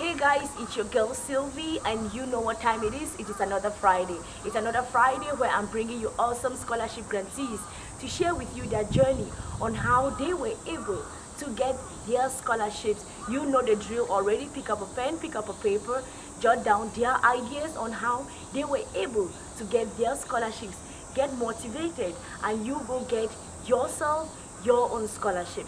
Hey guys, it's your girl Sylvie, and you know what time it is. It is another Friday. It's another Friday where I'm bringing you awesome scholarship grantees to share with you their journey on how they were able to get their scholarships. You know the drill already. Pick up a pen, pick up a paper, jot down their ideas on how they were able to get their scholarships. Get motivated, and you go get yourself your own scholarship.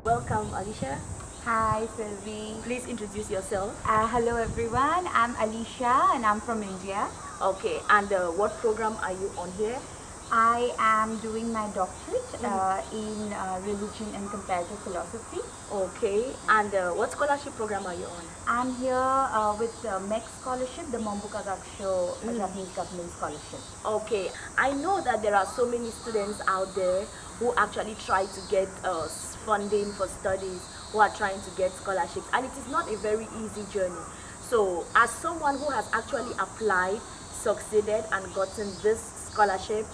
Welcome, Alicia. Hi, Sylvie. Please introduce yourself. Hello, everyone. I'm Alicia and I'm from India. Okay, and what program are you on here? I am doing my doctorate in Religion and Comparative Philosophy. Okay, and what scholarship program are you on? I'm here with MEXT Scholarship, the Mombukagaksho Japanese Government Scholarship. Okay, I know that there are so many students out there who actually try to get funding for studies, who are trying to get scholarships, and it is not a very easy journey. So, as someone who has actually applied, succeeded, and gotten this scholarship,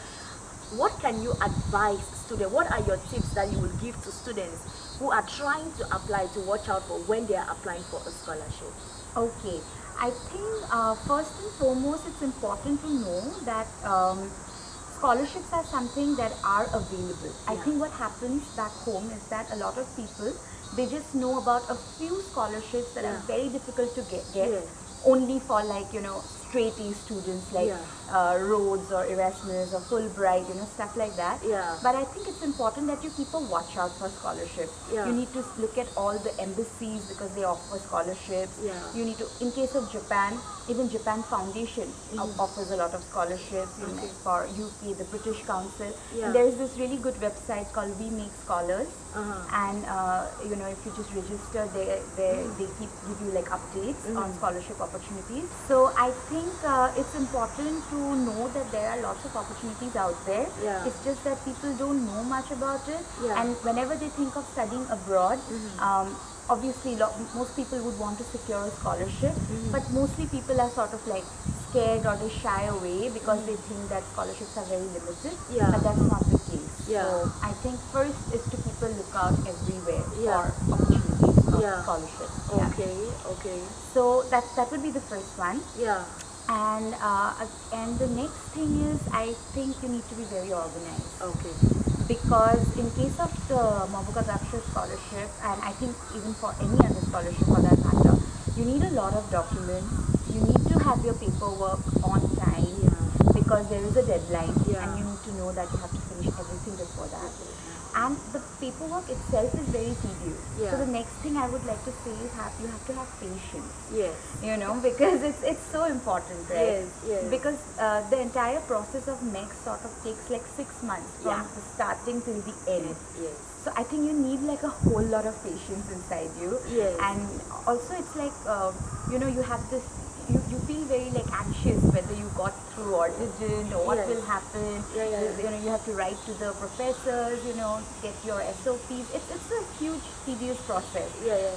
what can you advise students? What are your tips that you will give to students who are trying to apply to watch out for when they are applying for a scholarship? Okay, I think first and foremost it's important to know that scholarships are something that are available. I think what happens back home is that a lot of people, they just know about a few scholarships that are very difficult to get only for, like, you know, straight A students like Rhodes or Erasmus or Fulbright, you know, stuff like that. But I think it's important that you keep a watch out for scholarships. You need to look at all the embassies because they offer scholarships. You need to, in case of Japan, even Japan Foundation offers a lot of scholarships. You know, for UK, the British Council. And there is this really good website called We Make Scholars. And you know, if you just register, they give you like updates on scholarship opportunities. So I think it's important to know that there are lots of opportunities out there. It's just that people don't know much about it. And whenever they think of studying abroad, obviously most people would want to secure a scholarship, but mostly people are sort of like scared or they shy away because they think that scholarships are very limited, but that's not the case. So I think first is to keep a lookout everywhere for opportunities of scholarship. Okay. So that would be the first one. And the next thing is, I think you need to be very organized. Because in case of the Mombukagaksho scholarship, and I think even for any other scholarship for that matter, you need a lot of documents. You need to have your paperwork on time because there is a deadline and you need to know that you have to finish everything before that. And the paperwork itself is very tedious. So the next thing I would like to say is you have to have patience. You know, because it's so important, right? Because the entire process of MEXT sort of takes like 6 months from the starting till the end. So I think you need like a whole lot of patience inside you. And also it's like, you know, you have this, you feel very like anxious whether you got through or didn't, or what will happen. You know, you have to write to the professors, you know, get your SOPs. It's a huge tedious process.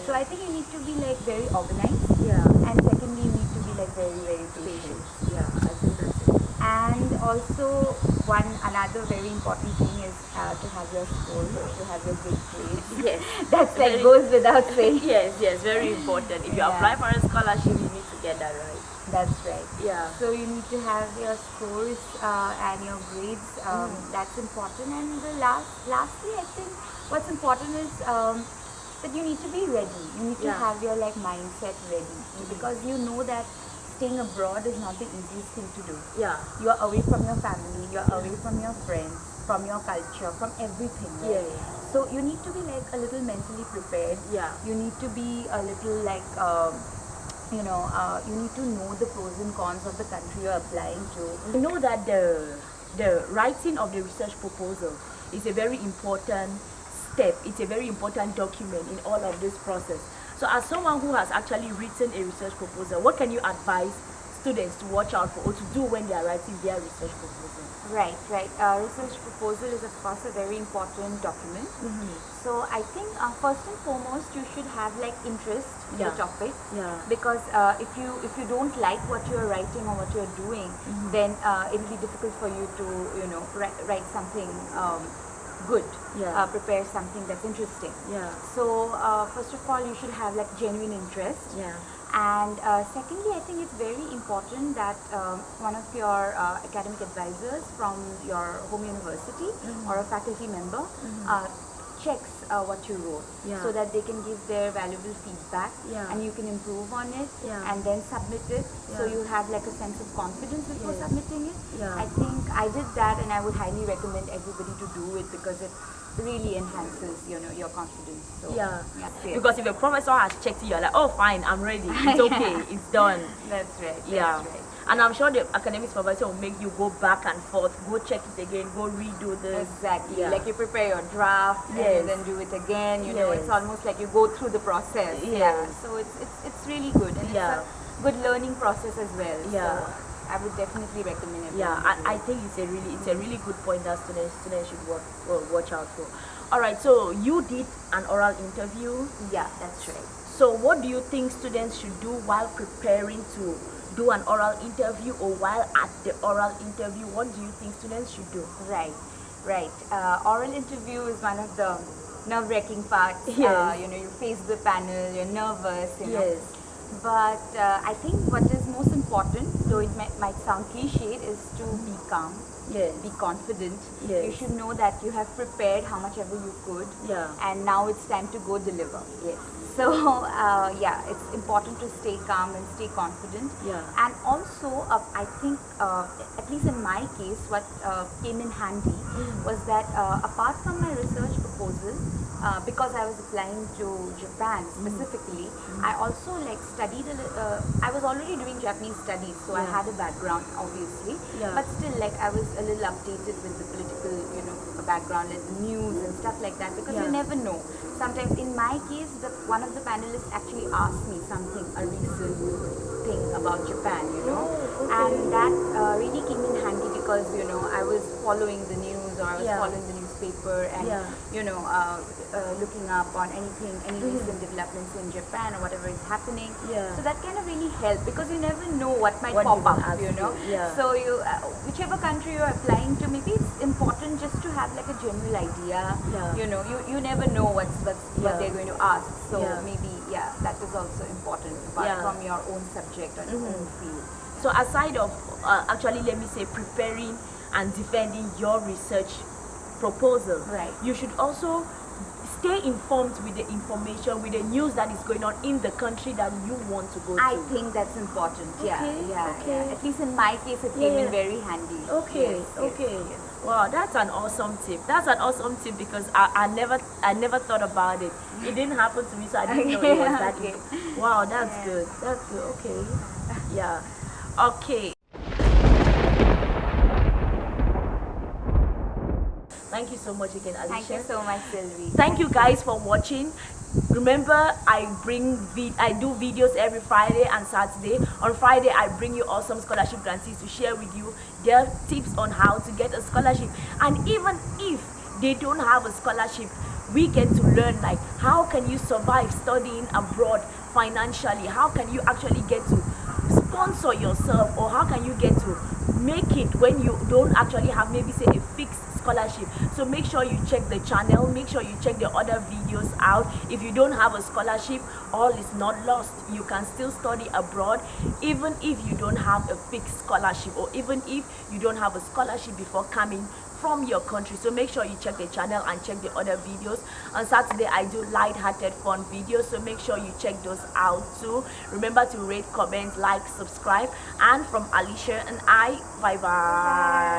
So I think you need to be like very organized. And secondly, you need to be like very, very patient. I think that's it. And also another very important thing is to have your scores, to have your good grades. That's like goes without saying. Yes, very important. If you apply for a scholarship, you need to get that right. That's right. So you need to have your scores and your grades. That's important. And lastly, I think what's important is that you need to be ready. You need to have your like mindset ready, because you know that staying abroad is not the easiest thing to do. You are away from your family, you are away from your friends, from your culture, from everything. So you need to be like a little mentally prepared. You need to be a little like you know, you need to know the pros and cons of the country you're applying to. You know that the writing of the research proposal is a very important step. It's a very important document in all of this process. So as someone who has actually written a research proposal, what can you advise students to watch out for or to do when they are writing their research proposal? Right. Research proposal is of course a very important document. So I think first and foremost you should have like interest in the topic. Because if you don't like what you're writing or what you're doing, then it will be difficult for you to, you know, write something good. Yeah. Prepare something that's interesting. Yeah. So first of all, you should have like genuine interest. Yeah. And secondly, I think it's very important that one of your academic advisors from your home university or a faculty member checks what you wrote, Yeah. so that they can give their valuable feedback, Yeah. and you can improve on it, Yeah. and then submit it, so Yeah. you have like a sense of confidence before Yes. submitting it. Yeah. I think I did that, and I would highly recommend everybody to do it because it really enhances your confidence. So, Yeah. yeah. Because if a professor has checked you, you're like, oh fine, I'm ready. It's okay. It's done. That's right. Yeah. That's right. And I'm sure the academic supervisor will make you go back and forth, go check it again, go redo this. Exactly. Yeah. Like you prepare your draft Yes. and then do it again. You know, Yes. it's almost like you go through the process. Yes. Yeah. So it's really good, and Yeah. it's a good learning process as well. Yeah. So I would definitely recommend it. Yeah, I think it's a really good point that students should watch out for. All right, so you did an oral interview. Yeah, that's right. So what do you think students should do while preparing to do an oral interview, or while at the oral interview? What do you think students should do? Right. Oral interview is one of the nerve-wracking parts. Yes. You face the panel, you're nervous. Yes. But I think what is most important, though it might sound cliched, is to be calm, Yes. be confident. Yes. You should know that you have prepared how much ever you could, Yeah. and now it's time to go deliver. Yes. So yeah, it's important to stay calm and stay confident. Yeah. And also, I think, at least in my case, what came in handy was that apart from my research proposal, because I was applying to Japan specifically, I also like studied I was already doing Japanese studies, so I Yeah. had a background obviously, Yeah. but still like I was a little updated with the political background and the news and stuff like that, because Yeah. you never know. Sometimes in my case, one of the panelists actually asked me something, a recent thing about Japan, Oh, okay. and that really came in handy because I was following the news, or I was Yeah. following the newspaper, and Yeah. looking up on any recent developments in Japan or whatever is happening. Yeah. So that kind of really helped, because you never know what might What pop they will up. ask you, yeah. So you whichever country you're applying to, maybe it's important just to have like a general idea. Yeah. You never know what Yeah. they're going to ask. So Yeah. maybe that is also important, apart Yeah. from your own subject or your own field. So aside of actually, let me say, preparing and defending your research proposal, Right. you should also stay informed with the information, with the news that is going on in the country that you want to go to. I think that's important. Okay, Yeah. okay. At least in my case, it came in very handy. Okay, Yes, okay. yes. Wow, that's an awesome tip. That's an awesome tip, because I never thought about it. It didn't happen to me, so I didn't know it was that. Okay. Wow, that's Yeah. good. That's good. Okay. Yeah. Okay. Thank you so much again, Alicia. Thank you so much, Sylvie. Thank you guys for watching. Remember, I do videos every Friday and Saturday. On Friday, I bring you awesome scholarship grantees to share with you their tips on how to get a scholarship. And even if they don't have a scholarship, we get to learn like how can you survive studying abroad financially? How can you actually get to sponsor yourself, or how can you get to make it when you don't actually have maybe say a fixed scholarship? So make sure you check the channel, make sure you check the other videos out. If you don't have a scholarship, all is not lost. You can still study abroad even if you don't have a fixed scholarship, or even if you don't have a scholarship before coming from your country. So make sure you check the channel and check the other videos. On Saturday, I do light-hearted fun videos, so make sure you check those out too. Remember to rate, comment, like, subscribe. And from Alicia and I, bye bye.